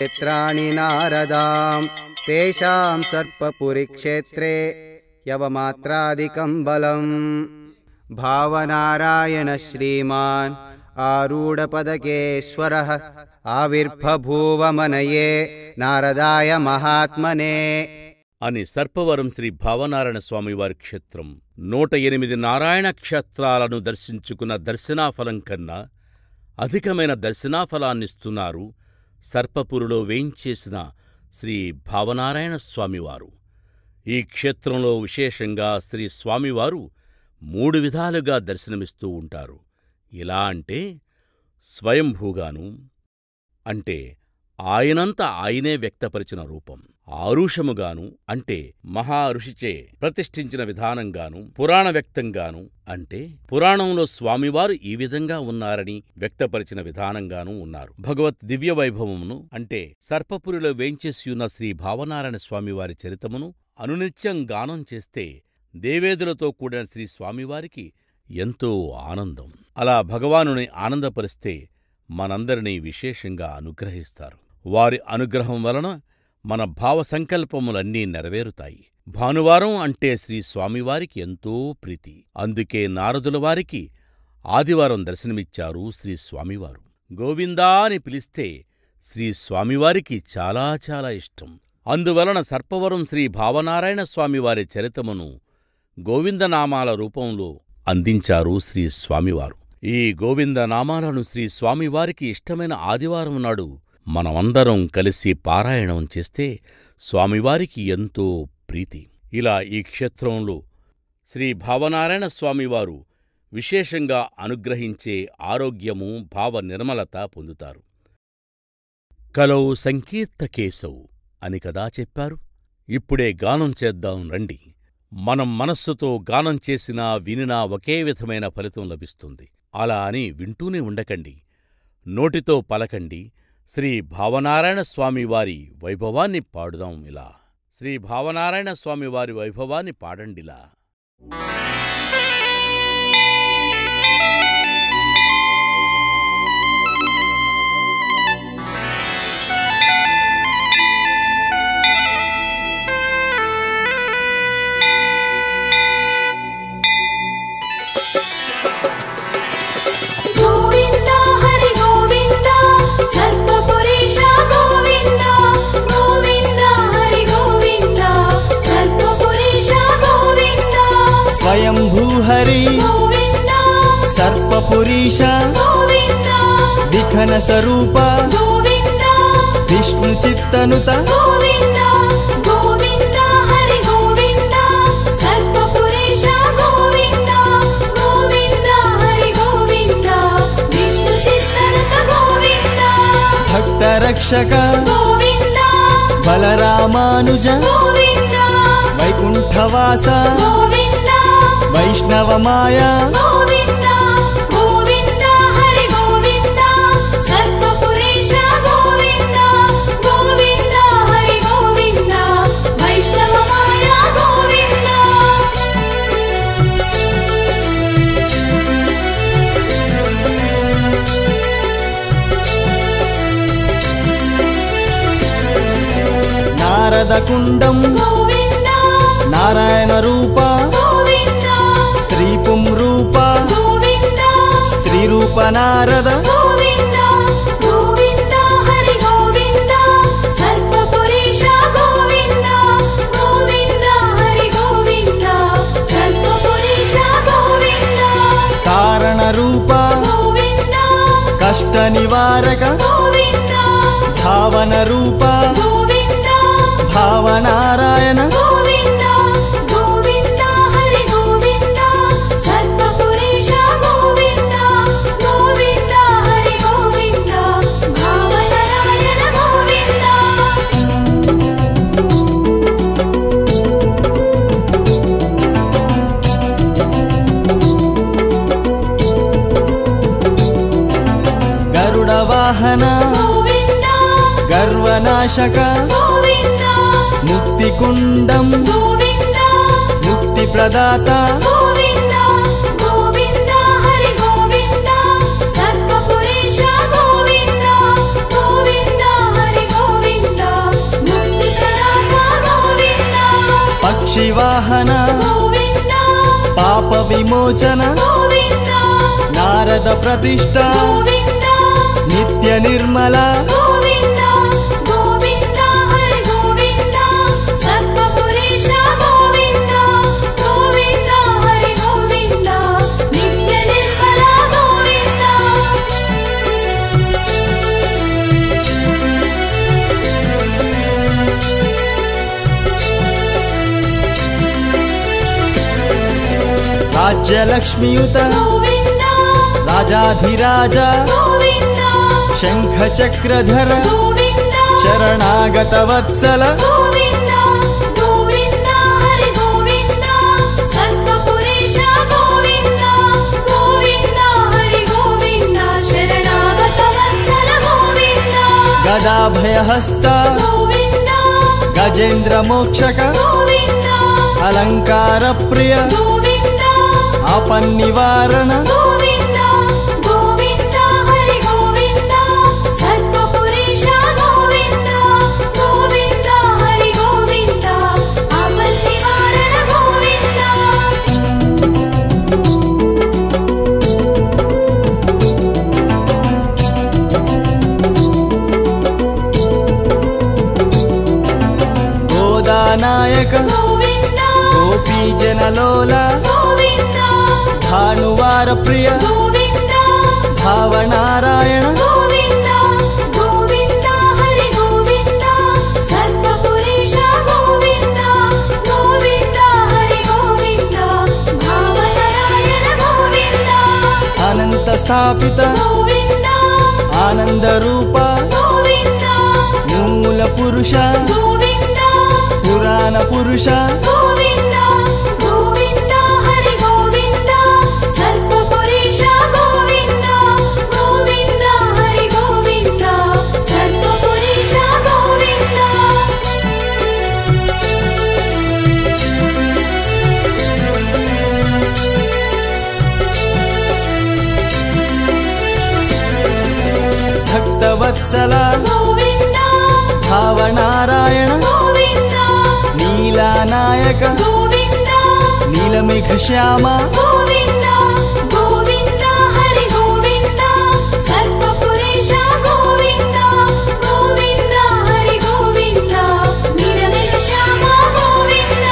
क्षेत्राणि नारदां तेषां सर्पपुरी क्षेत्रे यवमात्रादिकं बलम् भावनारायण श्रीमान् आरूढपदकेश्वरः आविर्बभूव मनये नारदाय महात्मने అని సర్పవరం శ్రీ భావనారాయణ స్వామివారి క్షేత్రం 108 నారాయణ క్షేత్రాలను దర్శించుకున్న దర్శనాఫలం కన్నా అధికమైన దర్శనాఫలాన్నిస్తున్నారు సర్పపురిలో వేంచేసిన శ్రీ భావనారాయణ స్వామివారు. ఈ క్షేత్రంలో విశేషంగా శ్రీ స్వామివారు 3 విధాలుగా దర్శనమిస్తూ ఉంటారు. ఇలా అంటే స్వయంభూగాను, అంటే ఆయనంత ఆయనే వ్యక్తపరిచిన రూపం, ఆరుషముగాను, అంటే మహాఋషిచే ప్రతిష్ఠించిన విధానంగాను, పురాణ వ్యక్తంగాను, అంటే పురాణంలో స్వామివారు ఈ విధంగా ఉన్నారని వ్యక్తపరిచిన విధానంగానూ ఉన్నారు. భగవత్ దివ్య వైభవమును, అంటే సర్పపురిలో వేంచేసియున్న శ్రీ భావనారాయణ స్వామివారి చరితమును అనునిత్యం గానం చేస్తే దేవేదులతో కూడిన శ్రీ స్వామివారికి ఎంతో ఆనందం. అలా భగవానుని ఆనందపరిస్తే మనందరినీ విశేషంగా అనుగ్రహిస్తారు. వారి అనుగ్రహం వలన మన భావసంకల్పములన్నీ నెరవేరుతాయి. భానువారం అంటే శ్రీ స్వామివారికి ఎంతో ప్రీతి. అందుకే నారదుల వారికి ఆదివారం దర్శనమిచ్చారు శ్రీ స్వామివారు. గోవిందా అని పిలిస్తే శ్రీ స్వామివారికి చాలా చాలా ఇష్టం. అందువలన సర్పవరం శ్రీ భావనారాయణ స్వామివారి చరితమును గోవిందనామాల రూపంలో అందించారు శ్రీ స్వామివారు. ఈ గోవిందనామాలను శ్రీ స్వామివారికి ఇష్టమైన ఆదివారం నాడు మనమందరం కలిసి పారాయణం చేస్తే స్వామివారికి ఎంతో ప్రీతి. ఇలా ఈ క్షేత్రంలో శ్రీ భావనారాయణ స్వామివారు విశేషంగా అనుగ్రహించే ఆరోగ్యము, భావ నిర్మలత పొందుతారు. కలౌ సంకీర్తకేశౌ అని కదా చెప్పారు. ఇప్పుడే గానం చేద్దాం రండి. మనం మనస్సుతో గానం చేసినా వినినా ఒకే విధమైన ఫలితం లభిస్తుంది. అలా అని వింటూనే ఉండకండి, నోటితో పలకండి. శ్రీ భావనారాయణ స్వామివారి వైభవాన్ని పాడుదాం ఇలా. శ్రీ భావనారాయణ స్వామివారి వైభవాన్ని పాడండిలా. స్వయంభూహరి సర్పపురీశ విఘ్న స్వరూప విష్ణు చిత్తనుత భక్తరక్షక బలరామానుజ వైకుంఠవాస వైష్ణవమాయ నారదకుండం నారాయణ రూప స్త్రీపుం రూప స్త్రీ రూప నారద కారణ రూప కష్ట నివారక భావన రూప భావనారాయణ గరుడవాహన గర్వనాశక ముక్తికుండం ముక్తి ప్రదాత విమోచన గోవింద నారద ప్రతిష్ట గోవింద నిత్య నిర్మల గోవింద గోవింద హరి గోవింద సర్వపురీష గోవింద గోవింద హరి గోవింద నిత్య నిర్మల గోవింద రాజ్యలక్ష్మియుత గోవింద రాజాధిరాజ గోవింద శంఖ చక్రధర గోవింద శరణాగత వత్సల గోవింద గోవింద హరి గోవింద సర్వపురీష గోవింద గోవింద హరి గోవింద శరణాగత వత్సల గోవింద గదాభయహస్త గోవింద గజేంద్ర మోక్షక గోవింద అలంకార ప్రియ గోవింద ఆపన్నివారణ గోవింద గోవింద హరి గోవింద సర్వపురీష గోవింద గోవింద హరి గోవింద ఆపన్నివారణ గోవింద గోదానాయక గోవింద గోపీజనలోల గోవింద భానువార ప్రియ గోవింద భావనారాయణ గోవింద గోవింద హరి గోవింద సర్వపురీష గోవింద గోవింద హరి గోవింద భావనారాయణ గోవింద అనంత స్థాపిత గోవింద ఆనంద రూప గోవింద మూల పురుష గోవింద పురాణ పురుష గోవింద గోవింద హరి గోవింద సర్వపురీష గోవింద గోవింద హరి గోవింద సర్వపురీష గోవింద భక్తవత్సల గోవింద భావనారాయణ గోవింద నీలానాయక గోవింద నీలమేఘ శ్యామ గోవింద గోవింద హరి గోవింద సర్వపురీష గోవింద గోవింద హరి గోవింద నీలమేఘ శ్యామ గోవింద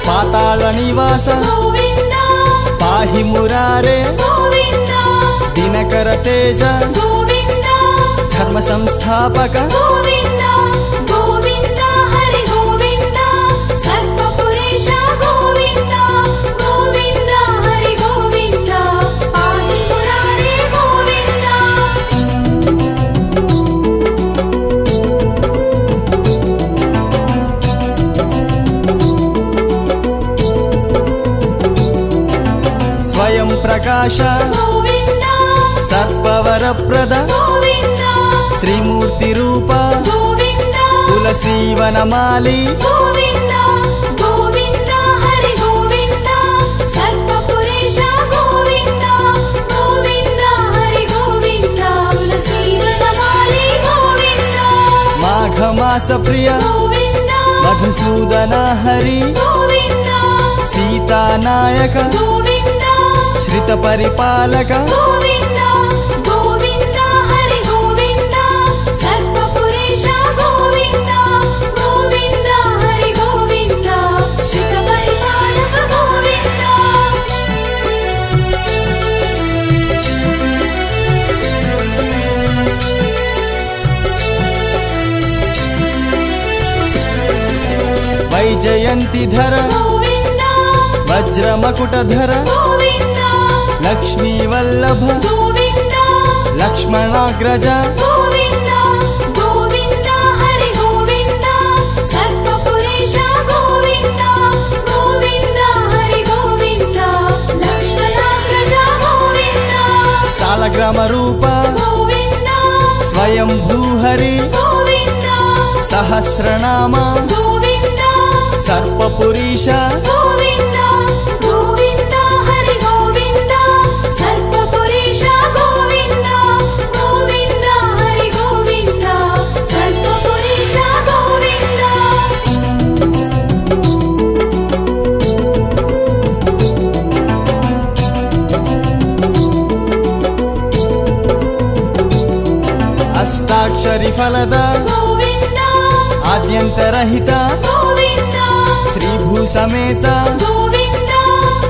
పాతాళ నివాస గోవింద పాహి మురారే గోవింద దినకర తేజ గోవింద ధర్మ సంస్థాపక గోవింద గోవింద హరి గోవింద సర్వపురీష గోవింద గోవింద హరి గోవింద పాహి మురారే గోవింద స్వయం ప్రకాశ గోవింద సర్పవరప్రద గోవింద త్రిమూర్తి రూప గోవింద తులసీవనమాలి గోవింద గోవింద హరి గోవింద సర్వపురీష గోవింద గోవింద హరి గోవింద తులసీవనమాలి గోవింద మాఘమాస ప్రియ గోవింద మధుసూదన హరి గోవింద సీతానాయక గోవింద శ్రిత పరిపాలక గోవింద గోవింద హరి గోవింద సర్వపురీష గోవింద గోవింద హరి గోవింద శ్రిత పరిపాలక గోవింద వైజయంతిధర గోవింద వజ్రమకుటధర గోవింద లక్ష్మీ వల్లభ గోవింద లక్ష్మణాగ్రజ గోవింద గోవింద హరి గోవింద సర్వపురీష గోవింద గోవింద హరి గోవింద లక్ష్మణాగ్రజ గోవింద సాలగ్రామ రూప గోవింద స్వయం భూహరి గోవింద సహస్రనామ గోవింద సర్పపురీష గోవింద గోవింద హరి గోవింద సర్వపురీష గోవింద గోవింద హరి గోవింద సర్వపురీష గోవింద ಅಷ್ಟಾಕ್ಷರಿ ಫಲದ ಗೋವಿಂದ ಆದ್ಯಂತರಹಿತ ಗೋವಿಂದ ಶ್ರೀಭೂ ಸಮೇತ ಗೋವಿಂದ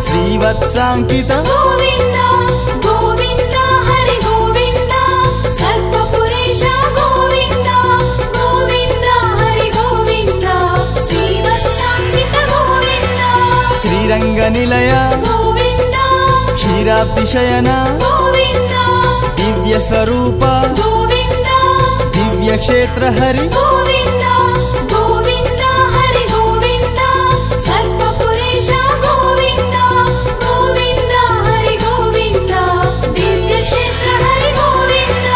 ಶ್ರೀವತ್ಸಾಂಕಿತ ಗೋವಿಂದ ಗೋವಿಂದ ಹರಿ ಗೋವಿಂದ ಸರ್ಪಪುರೇಶ ಗೋವಿಂದ ಗೋವಿಂದ ಹರಿ ಗೋವಿಂದ ಶ್ರೀವತ್ಸಾಂಕಿತ ಗೋವಿಂದ ಶ್ರೀರಂಗ ನಿಲಯ ಗೋವಿಂದ ಕ್ಷೀರಾಬ್ಧಿಶಯನ ಗೋವಿಂದ ದಿವ್ಯ ಸ್ವರೂಪ ಗೋವಿಂದ ದಿವ್ಯ ಕ್ಷೇತ್ರ ಹರಿ ಗೋವಿಂದ ಗೋವಿಂದ ಹರಿ ಗೋವಿಂದ ಸರ್ಪಪುರೇಶ ಗೋವಿಂದ ಗೋವಿಂದ ಹರಿ ಗೋವಿಂದ ದಿವ್ಯ ಕ್ಷೇತ್ರ ಹರಿ ಗೋವಿಂದ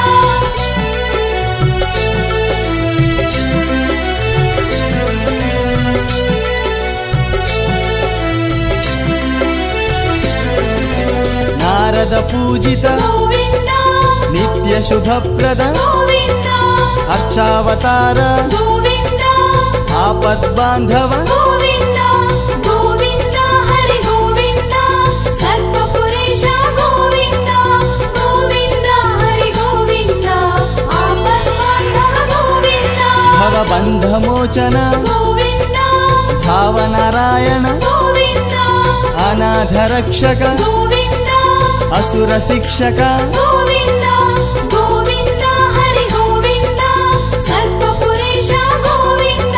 ನಾರದ ಪೂಜಿತ ಗೋವಿಂದ ನಿತ್ಯ ಶುಭಪ್ರದ ಗೋವಿಂದ ಅರ್ಚಾವತಾರ ಗೋವಿಂದ ಆಪದ್ಬಾಂಧವ ಗೋವಿಂದ ಗೋವಿಂದ ಹರಿ ಗೋವಿಂದ ಸರ್ಪಪುರೇಶ ಗೋವಿಂದ ಗೋವಿಂದ ಹರಿ ಗೋವಿಂದ ಆಪದ್ಬಾಂಧವ ಗೋವಿಂದ ಭವಬಂಧ ಮೋಚನ ಗೋವಿಂದ ಭಾವನಾರಾಯಣ ಗೋವಿಂದ ಅನಾಥ ರಕ್ಷಕ ಗೋವಿಂದ ಅಸುರ ಶಿಕ್ಷಕ ಗೋವಿಂದ ಗೋವಿಂದ ಹರಿ ಗೋವಿಂದ ಸರ್ಪಪುರೇಶ ಗೋವಿಂದ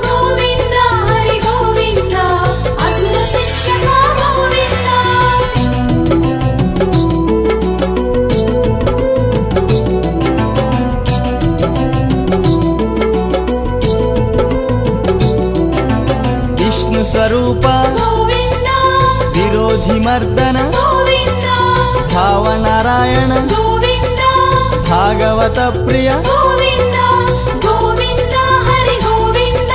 ಗೋವಿಂದ ಹರಿ ಗೋವಿಂದ ಅಸುರ ಶಿಕ್ಷಕ ಗೋವಿಂದ ವಿಷ್ಣು ಸ್ವರೂಪ ಗೋವಿಂದ ವಿರೋಧಿ ಮರ್ದನ ಗೋವಿಂದ ಭಾವನಾರಾಯಣ ಗೋವಿಂದ ಭಾಗವತ ಪ್ರಿಯ ಗೋವಿಂದ ಗೋವಿಂದ ಹರಿ ಗೋವಿಂದ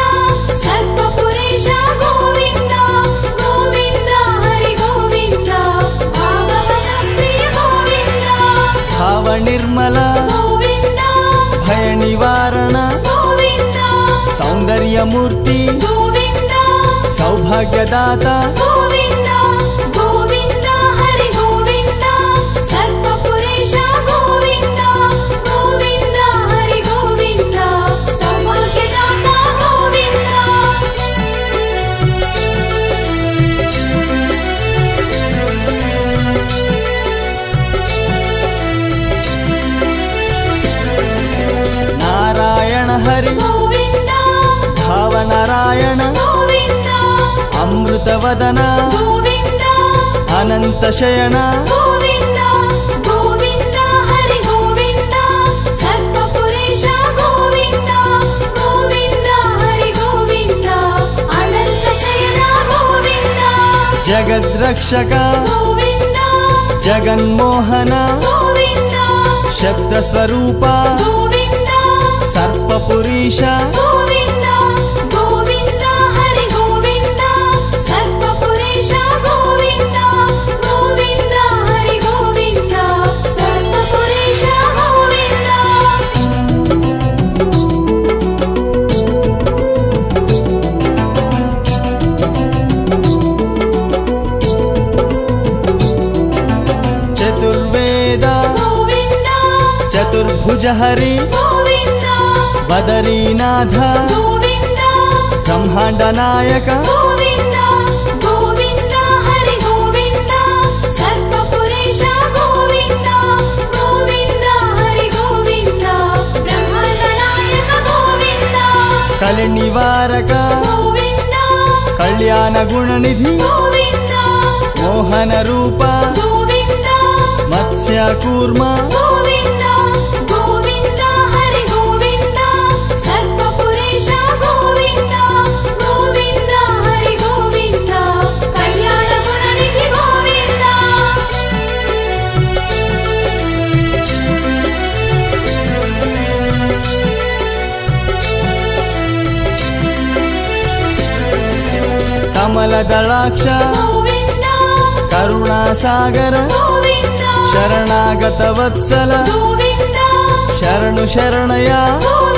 ಸರ್ಪಪುರೇಶ ಗೋವಿಂದ ಗೋವಿಂದ ಹರಿ ಗೋವಿಂದ ಭಾಗವತ ಪ್ರಿಯ ಗೋವಿಂದ ಭಾವ ನಿರ್ಮಲ ಗೋವಿಂದ ಭಯ ನಿವಾರಣ ಗೋವಿಂದ ಸೌಂದರ್ಯ ಮೂರ್ತಿ ಗೋವಿಂದ ಸೌಭಾಗ್ಯದಾತ ಗೋವಿಂದ ಗೋವಿಂದ ಹರಿ ಗೋವಿಂದ ಸರ್ಪಪುರೇಶ ಗೋವಿಂದ ಗೋವಿಂದ ಹರಿ ಗೋವಿಂದ ಸೌಭಾಗ್ಯದಾತ ಗೋವಿಂದ ನಾರಾಯಣ ಹರಿ ಗೋವಿಂದ ಭಾವನಾರಾಯಣ ಗೋವಿಂದ ಅಮೃತವದನ ಗೋವಿಂದ ಅನಂತ ಶಯನ ಗೋವಿಂದ ಗೋವಿಂದ ಹರಿ ಗೋವಿಂದ ಸರ್ಪಪುರೇಶ ಗೋವಿಂದ ಗೋವಿಂದ ಹರಿ ಗೋವಿಂದ ಅನಂತ ಶಯನ ಗೋವಿಂದ ಜಗದ್ರಕ್ಷಕ ಗೋವಿಂದ ಜಗನ್ಮೋಹನ ಗೋವಿಂದ ಶಬ್ದ ಸ್ವರೂಪ ಗೋವಿಂದ ಸರ್ಪಪುರೀಶ ಗೋವಿಂದ ಗೋವಿಂದ ಹರಿ ಗೋವಿಂದ ಸರ್ಪಪುರೇಶ ಗೋವಿಂದ ಗೋವಿಂದ ಹರಿ ಗೋವಿಂದ ಸರ್ಪಪುರೇಶ ಗೋವಿಂದ ಚತುರ್ವೇದ ಗೋವಿಂದ ಚತುರ್ಭುಜ ಹರಿ ಗೋವಿಂದ ಬದರೀನಾಥ ಗೋವಿಂದ ಬ್ರಹ್ಮಾಂಡ ನಾಯಕ ಗೋವಿಂದ ಗೋವಿಂದ ಹರಿ ಗೋವಿಂದ ಸರ್ಪಪುರೇಶ ಗೋವಿಂದ ಗೋವಿಂದ ಹರಿ ಗೋವಿಂದ ಬ್ರಹ್ಮಾಂಡ ನಾಯಕ ಗೋವಿಂದ ಕಲಿ ನಿವಾರಕ ಗೋವಿಂದ ಕಲ್ಯಾಣ ಗುಣನಿಧಿ ಗೋವಿಂದ ಮೋಹನ ರೂಪ ಗೋವಿಂದ ಮತ್ಸ್ಯ ಕೂರ್ಮ ಗೋವಿಂದ ಗೋವಿಂದ ಹರಿ ಗೋವಿಂದ ಸರ್ಪಪುರೇಶ ಗೋವಿಂದ ಗೋವಿಂದ ಹರಿ ಗೋವಿಂದ ಕಲ್ಯಾಣ ಗುಣನಿಧಿ ಗೋವಿಂದ ಕಮಲದಳಾಕ್ಷ ಗೋವಿಂದ ಕರುಣಾಸಾಗರ ಗೋವಿಂದ ಶರಣಾಗತ ವತ್ಸಲ ಗೋವಿಂದ ಶರಣು ಶರಣಯ ಗೋವಿಂದ